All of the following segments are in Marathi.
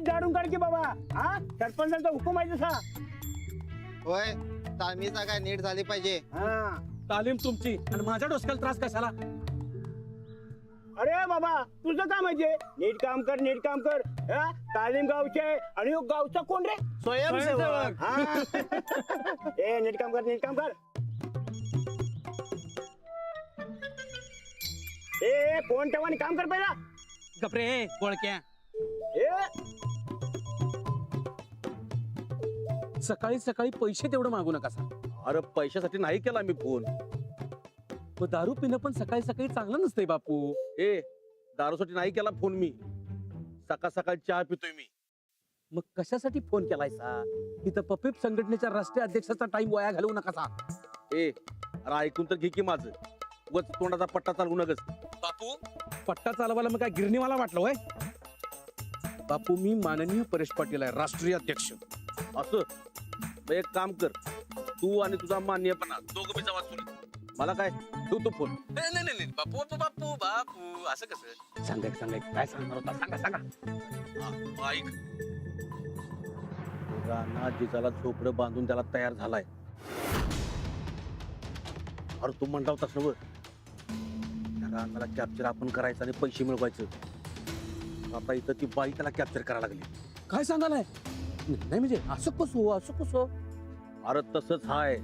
नीट झाडून काढ की बाबा. हा सरपंचांचा हुकूम आहे तसा. होय तालमी जागा नीट झाली पाहिजे. हा तालीम तुमची आणि माझ्या डोसक्याला त्रास कशाला? अरे बाबा तुझं काम आहे नीट काम कर नीट काम कर. हा? तालीम गावचे आहे आणि ह्यो गावचा कोण रे? स्वयंसेवक. हा. ए नीट काम कर नीट काम कर. ए फोन ठेवा आणि काम कर पहिला. गपरे बोळक्या. ए सकाळी सकाळी पैसे तेवढं मागू नका सा. अरे पैशासाठी नाही केला मी फोन. मग दारू पिणं पण सकाळी सकाळी चांगलं नसतंय बापू. ए दारूसाठी नाही केला फोन मी. सकाळ सकाळ चहा पितोय मी. मग कशासाठी फोन केलाय सा? इथं पपिप संघटनेच्या राष्ट्रीय अध्यक्षाचा टाइम वाया घालवू नका सा. ए अरे ऐकून तर घे की माझं. वच तोंडाचा पट्टा चालवू नकस. बापू पट्टा चालवायला मग काय गिरणीवाला वाटलं होय? बापू मी माननीय परेश पाटील आहे, राष्ट्रीय अध्यक्ष. असं मग एक काम कर, तू आणि तुझा मान्यपणा दोघं बी जावा चुलीत. मला काय ठेव तू फोन. नाही नाही नाही बापू बापू बापू बापू असं कसं? सांगाय काय सांगणार होता? सांगा. हा, ऐक. राणा जिजाला झोपडं बांधून त्याला तयार झालाय. अरे तू म्हणला होतास ना वर, त्या राणाला कॅप्चर आपण करायचं आणि पैसे मिळवायचं. आता इथं ती बाई त्याला कॅप्चर करायला लागली. काय सांगालाय? नाही म्हणजे असं कसं? अरे तसंच हाय.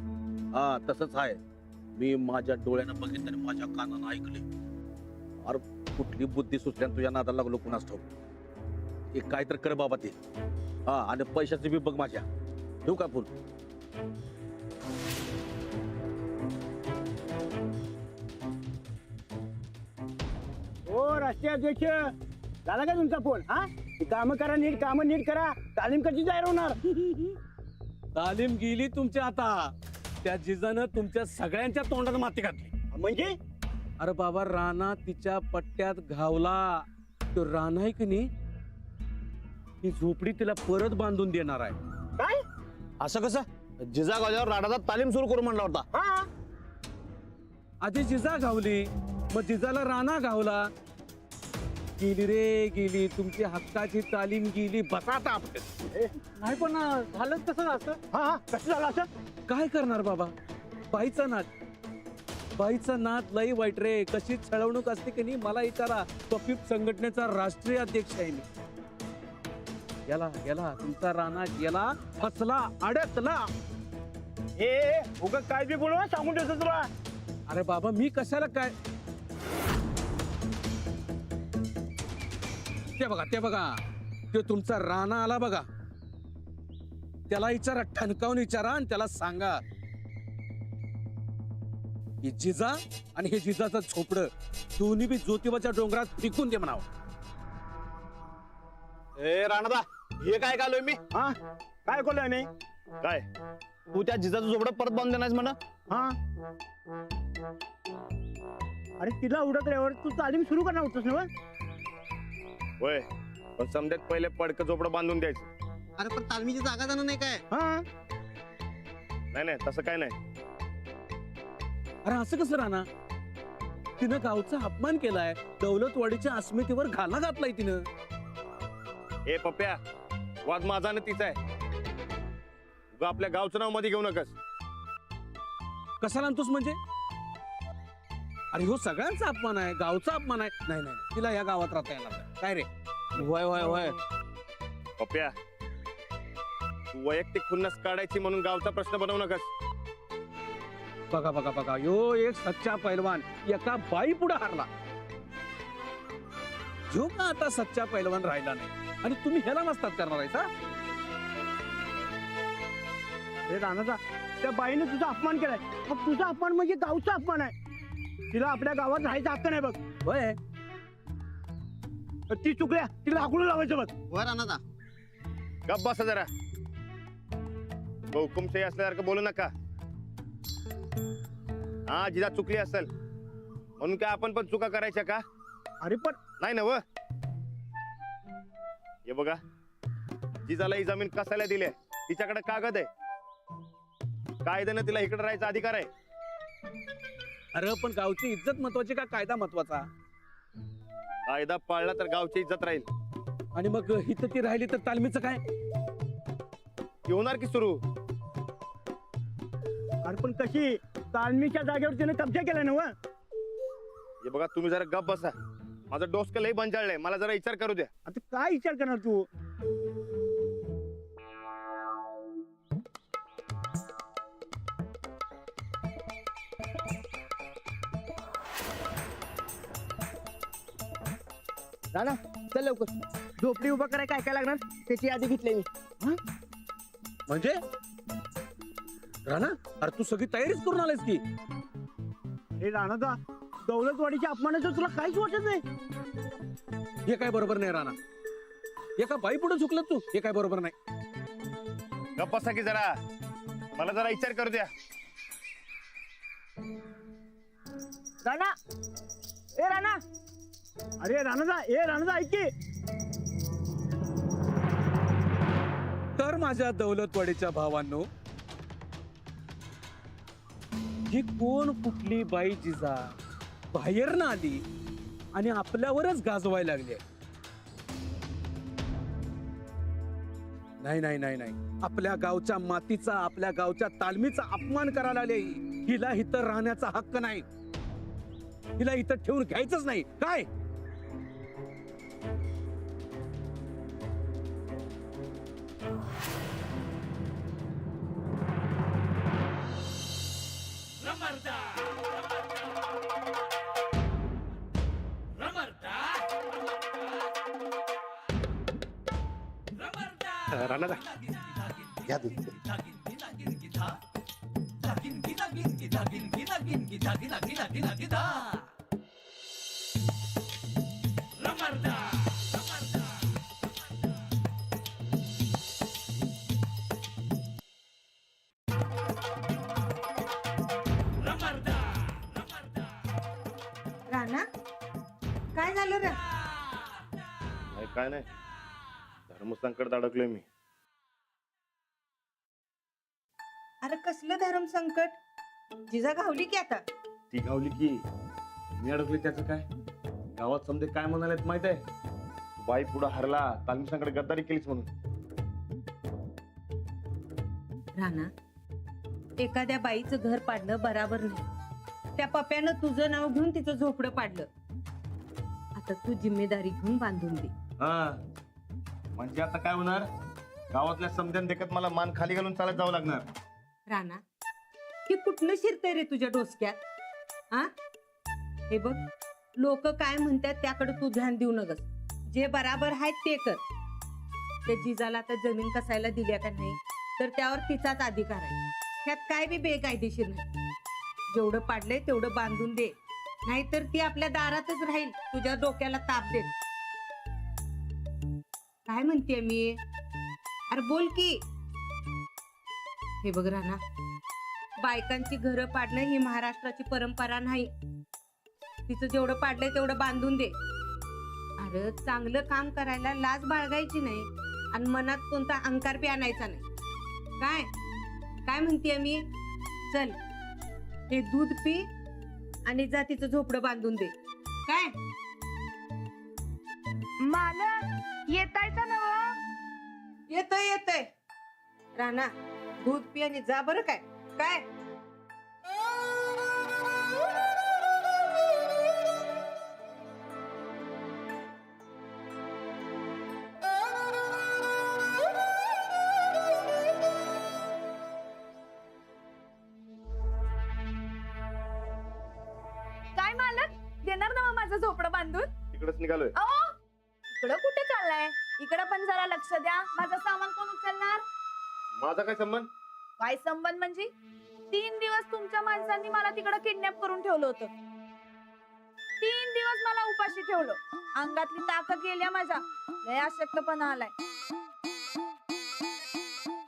हा तसंच हाय. मी माझ्या डोळ्यानं बघितलं आणि माझ्या कानानं ऐकले. अरे कुठली बुद्धी सुचल्यान तुझ्या नादाला लागलो कुणास ठाऊक. हे काय तर कर बाबा ते. हा आणि पैशाचे बी बघ माझ्या. ठेवू का फोन? ओ राष्ट्रीय अध्यक्ष झाला का तुमचा फोन? हा काम करा नीट काम नीट करा. तालीम कशी जाहीर होणार? तालीम गेली तुमच्या आता. त्या जिजानं तुमच्या सगळ्यांच्या तोंडात माती घातली. म्हणजे अरे बाबा राणा तिच्या पट्ट्यात घावला. तो राणा आहे की नाही, ही झोपडी तिला परत बांधून देणार आहे. काय? असं कसं? जिजा गावल्यावर राणाचा तालीम सुरू करू म्हणला होता. हा आधी जिजा घावली, मग जिजाला राणा घावला. गेली तुमची हक्काची तालीम गेली. बसा आता आपलं. नाही पण झालं कसं असं? हा कसं झालं असं? काय करणार बाबा? बाईचा नाद लई वाईट रे. कशी छळवणूक असते की नाही मला विचारा. पपिप संघटनेचा राष्ट्रीय अध्यक्ष आहे मी. गेला तुमचा राणा गेला, फसला, अडकला. ए उगा काय बी बोलू सांगून ठेवतो तुला. अरे बाबा मी कशाला काय? ते बघा ते तुमचा राणा आला बघा. त्याला विचारा, ठणकावून विचारा आणि त्याला सांगा ही जिजा आणि हे जिजाचं झोपडं दोन्ही बी ज्योतिबाच्या डोंगरात फेकून दे म्हणावं. ए राणादा हे काय घालोय मी? हा काय बोललोय मी? काय तू त्या जिजाचं झोपडं परत बांधून देणार म्हणा? हा अरे तिला उडत रे तू तालीम सुरू करणार होतस ना? होय पण समजेत पहिले पडकं झोपडं बांधून द्यायचं. अरे पण तालमीची जागा जाणं नाही काय? हा नाही तसं काय नाही. अरे असं कसं राणा? तिनं गावचा अपमान केलाय. दौलतवाडीच्या अस्मितेवर घाला घातलाय तिनं. ए पप्प्या वाद माझा ना तिचा आहे. उगा आपल्या गावचं नाव मध्ये घेऊ नकस. कशाला आणतोस म्हणजे? अरे हो सगळ्यांचा अपमान आहे, गावचा अपमान आहे. नाही तिला या गावात राहता येणार नाही. काय रे? होय पप्प्या तू वैयक्तिक खुन्नस काढायची म्हणून गावचा प्रश्न बनवू नकस. बघा यो एक सच्चा पैलवान एका बाई पुढे हारला. जो का आता सच्चा पैलवान राहिला नाही आणि तुम्ही ह्याला नसतात करणार आहे का? हे राणाचा त्या बाईने तुझा अपमान केलाय. मग तुझा अपमान म्हणजे गावचा अपमान आहे. तिला आपल्या गावात राहायचा हक्क नाही बघ. होय ती चुकल्या तिला हाकलून लावायचं बघ. होय राणादा. गप बसा जरा. हुकुमशाही असल्यासारखं बोलू नका. हा जिजा चुकली असेल म्हणून काय आपण पण चुका करायच्या का? अरे पण नाही ना व. हे बघा जिजाला ही जमीन कसायला दिली तिच्याकडे कागद आहे. कायद्यानं तिला इकडे राहायचा अधिकार आहे. अरे पण गावची इज्जत महत्वाची का कायदा महत्वाचा? कायदा पाळला तर गावची इज्जत राहील. आणि मग हिथं ती राहिली तर तालमीचं काय? होणार की सुरू. अरे पण कशी तालमीच्या जागेवर त्याने कब्जा केला ना व? हे बघा तुम्ही जरा गप बसा. माझं डोसकं लई बंजाळलंय, मला जरा विचार करू द्या. आता काय विचार करणार तू? राणा चल लवकर, झोपडी उभा करायला काय काय लागणार त्याची यादी घेतली मी. म्हणजे राणा, अरे तू सगळी तयारीच करून आलायस की? हे राणादा, दौलतवाडीच्या अपमानाचं तुला काहीच वाटत नाही? हे काय बरोबर नाही राणा. एका बाई पुढे झुकलं तू, हे काय बरोबर नाही. गप बसा की जरा, मला जरा विचार करू द्या. राणा, ए राणा, अरे राणादा ऐक की. तर माझ्या दौलतवाडीच्या भावांनो, ही कोण कुठली बाई जिजा बाहेर ना आली आणि आपल्यावरच गाजवायला लागली? नाही नाही नाही नाही, आपल्या गावच्या मातीचा, आपल्या गावच्या तालमीचा अपमान करायला आले. हिला इथं राहण्याचा हक्क नाही, हिला इथं ठेवून घ्यायचंच नाही. काय राणा घ्या दूध. राणा, काय झालं रे? नाही काय नाही, धर्मसंकट अडकलोय मी. अरे कसलं धर्म संकट? जिजा घावली की आता? ती गावली की मी अडकली, त्याचं काय? गावात समजे काय म्हणालेत माहित आहे? बाई पुढं हरला, तालमी संकट गद्दारी केलीच म्हणून. राणा, एखाद्या बाईचं घर पाडणं बराबर नाही. त्या पप्यानं तुझं नाव घेऊन तिचं झोपडं पाडलं. आता तू जिम्मेदारी घेऊन बांधून दे. हा म्हणजे आता काय होणार? गावातल्या समध्यान देखत मला मान खाली घालून चालत जावं लागणार. राणा, हे कुठलं शिरतंय रे तुझ्या डोसक्यात? हा, हे बघ, लोक काय म्हणतात त्याकडे तू ध्यान देऊ नकस. जे बराबर आहे ते कर. त्या जिजाला आता जमीन कसायला दिल्या का नाही, तर त्यावर तिचाच अधिकार आहे. त्यात काय बी बेकायदेशीर नाही. जेवढं पाडलंय तेवढं बांधून दे, नाहीतर ती आपल्या दारातच राहील तुझ्या डोक्याला ताप देत. काय म्हणतेय मी? अरे बोल की. हे बघ राणा, बायकांची घरं पाडणं ही महाराष्ट्राची परंपरा नाही. तिचं जेवढं पाडलंय तेवढं बांधून दे. अरे चांगलं काम करायला लाज बाळगायची नाही आणि मनात कोणता अहंकार बी आणायचा नाही. काय काय म्हणतेय मी? चल, हे दूध पी आणि जा तिचं झोपडं बांधून दे. काय मालक येतायचा नव? येतोय येतोय. राणा, दूध पी आणि जा बरं. काय काय काय मालक, देणार ना माझं झोपडं बांधून? तिकडेच निघालोय. अहो, इकडं कुठे चाललाय? इकडं पण जरा लक्ष द्या. माझं सामान कोण उचलणार? माझा काय संबंध? काय संबंध म्हणजे? 3 दिवस तुमच्या माणसांनी मला तिकडं किडनॅप करून ठेवलं होतं. 3 दिवस मला उपाशी ठेवलं. अंगातली ताकद गेल्या माझ्या. लय अशक्तपणा आलाय.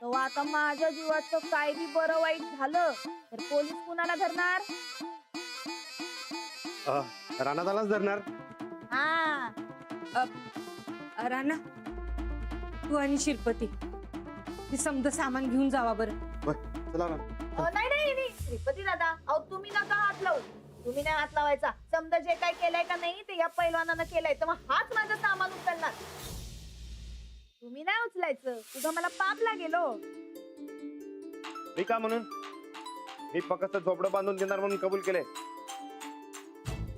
तो आता माझ्या जीवाचं काय बी बरं वाईट झालं तर पोलीस कुणाला धरणार? राणादालाच धरणार. हा, राणा, तू आणि शिरपती हे समजा सामान घेऊन जावा बरं. चला ना. नाही नाही नाही, श्रीपती दादा, अहो तुम्ही नका हात लावू. तुम्ही नाही हात लावायचा. समजा जे काय केलंय का नाही ते या पैलवानानं केलंय, तर मग हाच माझं सामान उचलणार. तुम्ही नाही उचलायचं, उगा मला पाप लागेल हो. मी का म्हणून मी फक्त झोपडं बांधून देणार म्हणून कबूल केले.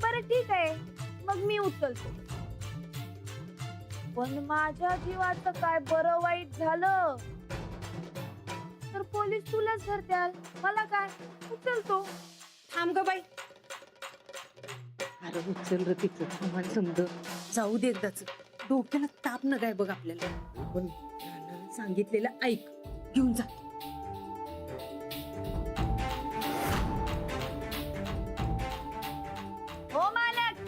बरं ठीक आहे, मग मी उचलतो. पण माझ्या जीवाचं काय बरं वाईट झालं तर पोलीस तुलाच धरत्याल, मला काय. उचलतो. थांब ग बाई. अरे उचल र तिचं सामान समज. जाऊ दे एकदाच. डोक्याला ताप न काय बघ आपल्याला. पण रानानं सांगितलेलं ऐक, घेऊन जा. हो मालक.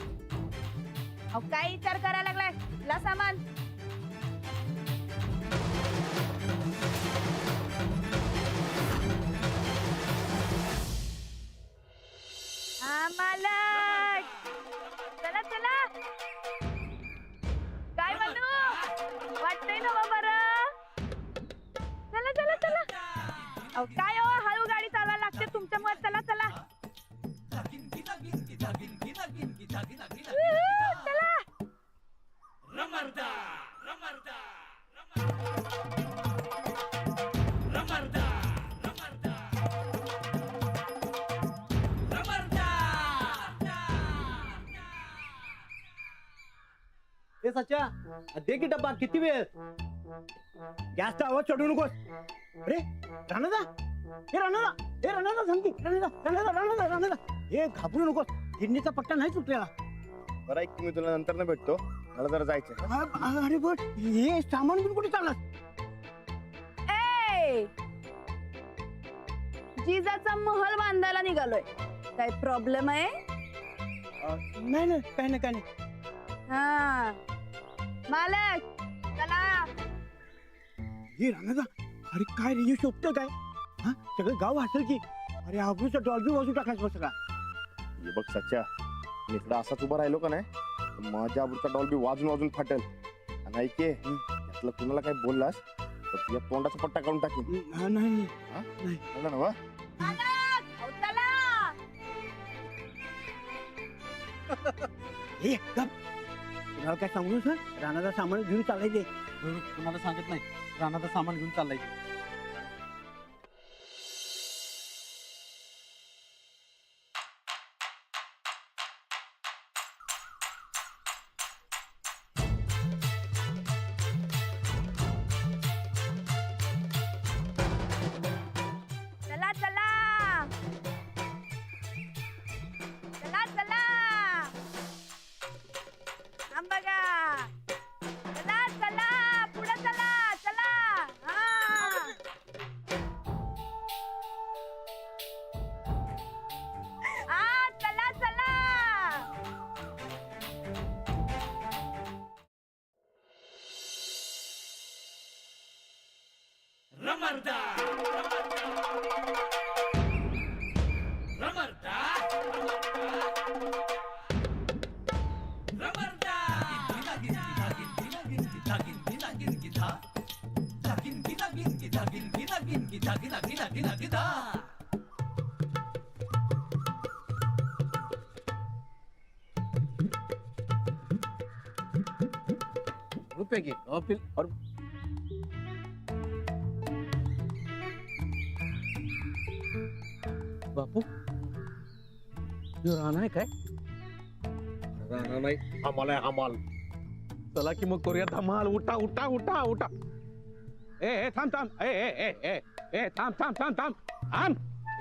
अहो काय विचार करायला लागलाय? ला सामान. हा मालक. चला चला. काय म्हणू? वाटतंय ना बा बरं. चला चला चला. अहो काय हो, हळू गाडी चालवायला लागते तुमच्यामुळे. चला चला. चला. ए सच्या दे की डब्बा. किती वेळ? जास्त आवाज चढू नकोस. अरे राणादा, हे राणादा, हे राणादा सांग की. राणादा राणादा राणादा राणादा. हे घाबरू नकोस, किडनीचा पट्टा नाही सुटलेला. बरं ऐक, मी तुला नंतर न भेटतो, मला जरा जायचंय. अरे बट हे सामान घेऊन कुठे चाललास? ए जिजाचा महल बांधायला निघालोय. काय प्रॉब्लेम आहे? नाही नाही, काय नाही काय नाही. हा मालक चला. हे राणादा, अरे काय रे, शोभतं काय? हा सगळं गाव हसेल की. अरे आबरूचा डॉल्बी वाजू टाकायचं सगळा. हे बघ सच्या, मी इकडं असाच उभा राहिलो का नाही तर माझ्या आबरूचा डॉल्बी वाजून वाजून फाटेल. आणि ऐके, यातलं कुणाला काय बोललास तर तुझ्या तोंडाचा पट्टा काढून टाकेन. नाही कळलं ना वा? मालक अहो, चला. हे गप. तुला काय सांगू सर? राणादा सामान घेऊन चालायचे. कुणाला सांगत नाही, रानाचं सामान घेऊन चाललाय. चला चला. चला चला. थांब बघा. चला चला. पुढे चला. चला. हा. चला चला. रुपये घे. और बापू, राणा आहे काय? राहणार नाही, आम्हाला हमाल. चला की मग करूया धमाल. उठा उठा उठा उठा. ए थांब थांब. ए थांब थांब थांब थांब थांब.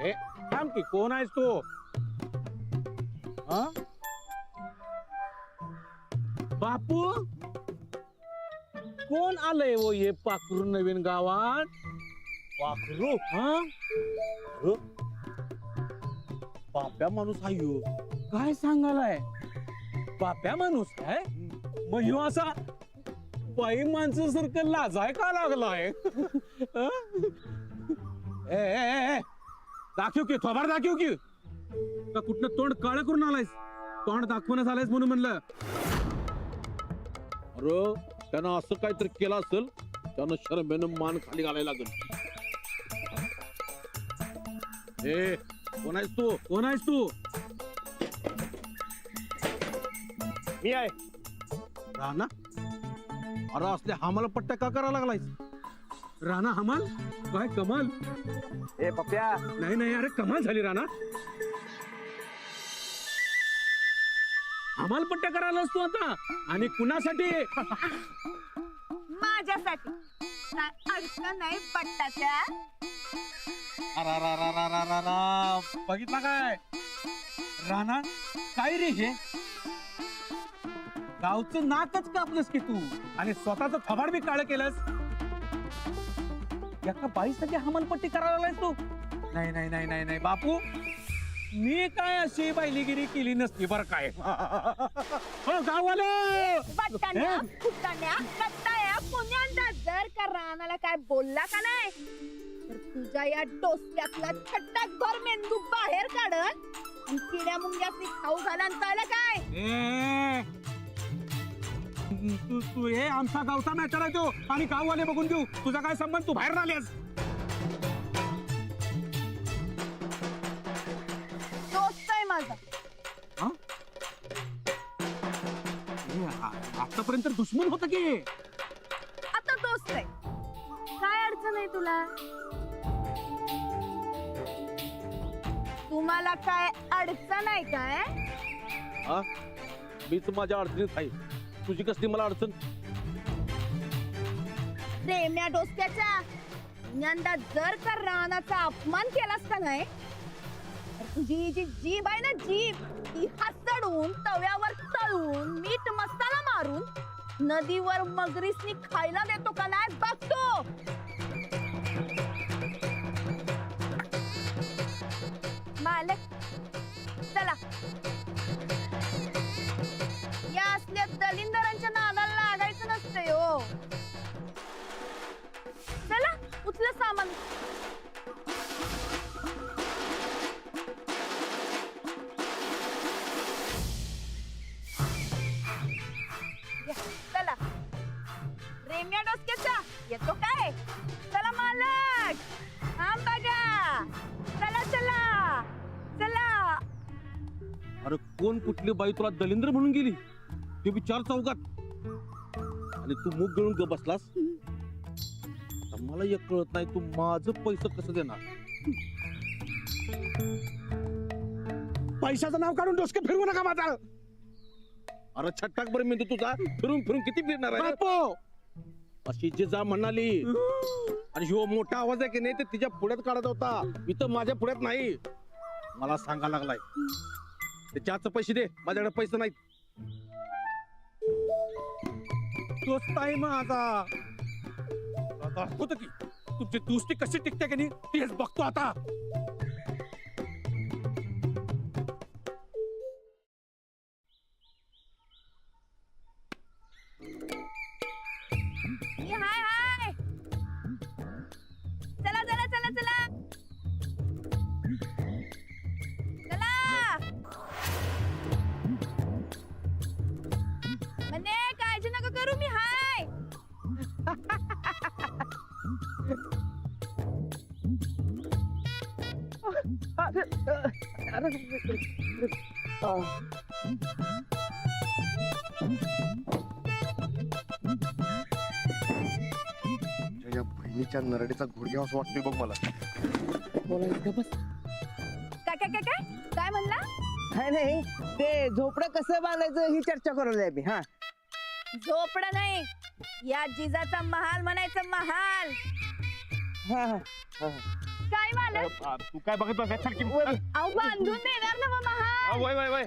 ए थांब की. कोण आहेस तू? हा बापू, कोण आलंय वो ये पाखरू नवीन गावात? पाखरू? हा पाप्या माणूस आहे ह्यो. काय सांगालाय? बाप्या माणूस आहे? मग ह्यो असा बाई माणसासारखं लाजाय का लागलाय? ए दाखव की, थोबाड दाखव की. का कुठनं तोंड काळं करून आलायस? तोंड दाखवूनच आलायस म्हणून म्हणलं. अरे त्यानं असं काहीतरी केलं असेल, त्यानं शरमेनं मान खाली घालायला लागेल. ए कोण आहेस तू? कोण आहेस तू? मी आहे. राणा? अरे असले हमाल पट्ट्या का करायला लागलायस राणा हमाल काय कमाल ए पप्प्या नाही नाही अरे कमाल झाली राणा हमाल पट्ट्या करायलास तू आता आणि कुणासाठी माझ्यासाठी काय अडचण नाही पट्टाच्या. बघितला काय राणा काय रे हे गावचं नाकच कापलंस की तू आणि स्वतःच थबाड बी काळ केलंस एका बाईसाठी हमालपट्टी करायला लागलायस तू नाही नाही नाही नाही नाही बापू मी काय अशी बैलीगिरी केली नसती बरं काय हो गाववाले बट्टाण्या फुटाण्या कट्टाया पुण्यांदा जर का रानाला काय बोलला का नाही तर तुझ्या या डोसक्यातला छट्टाकभर मेंदू बाहेर काढन आणि किड्या मुंग्यासनी खाऊ घालान कळलं काय. ए, तू तू हे आमचा गावचा मॅटर आहे तो आणि गाववाले बघून देऊ तुझा काय संबंध तू बाहेर आलेस दोस्त आहे माझा. आतापर्यंत दुश्मन होत की आता दोस्त आहे. काय अडचण आहे तुला. तुम्हाला काय अडचण आहे काय. हा मीच माझ्या अडचणीत आहे तुझी कसली मला अडचण. रेम्या डोसक्याच्या पुण्यांदा जर का रानाचा अपमान केलास का नाही तर तुझी जी जीभ आहे ना जीभ ती हातडून तव्यावर तळून मीठ मसाला मारून नदीवर मगरीसनी खायला देतो का नाही बघतो. मालक चला या असल्या दलिंदरांच्या नादाला लागायचं नसतंय हो. चला उचला सामान. या, चला रेम्या डोसक्याचा येतो काय. चला मालक थांब बघा. चला चला चला. अरे कोण कुठली बाई तुला दलिंद्र म्हणून गेली ते बी 4 चौकात आणि तू मुख गळून ग बसलास. मला एक कळत नाही तू माझं पैसे कसं देणार. पैशाचं नाव काढून डोसके फिरवू नका माझा अरे छट्टाक बरं मी तुझा फिरून फिरून किती फिरणार आहे बापू. अशी जिजा म्हणाली आणि ह्यो मोठा आवाज आहे की नाही ते तिच्या पुढ्यात काढत होता मी तर माझ्या पुढ्यात नाही. मला सांगा लागलाय ते 4चे पैसे दे माझ्याकडे पैसे नाहीत. दोस्त आहे माझा होत की तुमची दोस्ती कशी टिकते की नाही तेच बघतो आता. हाय हाय चला चला चला चला चला. म्हणजे काळजी नका करू मी हाय. या बहिणीच्या नरडीचा गुडघ्यावास वाटतोय बघ मला. काय काय काय काय काय म्हणला. काय नाही ते झोपडं कसं बांधायचं ही चर्चा करूया मी. हा झोपडं नाही या जिजाचा महाल म्हणायचं महाल. हा हा काय मालक तू काय बघत बघ अहो बांधून देणार ना मग महाल. वय वय वय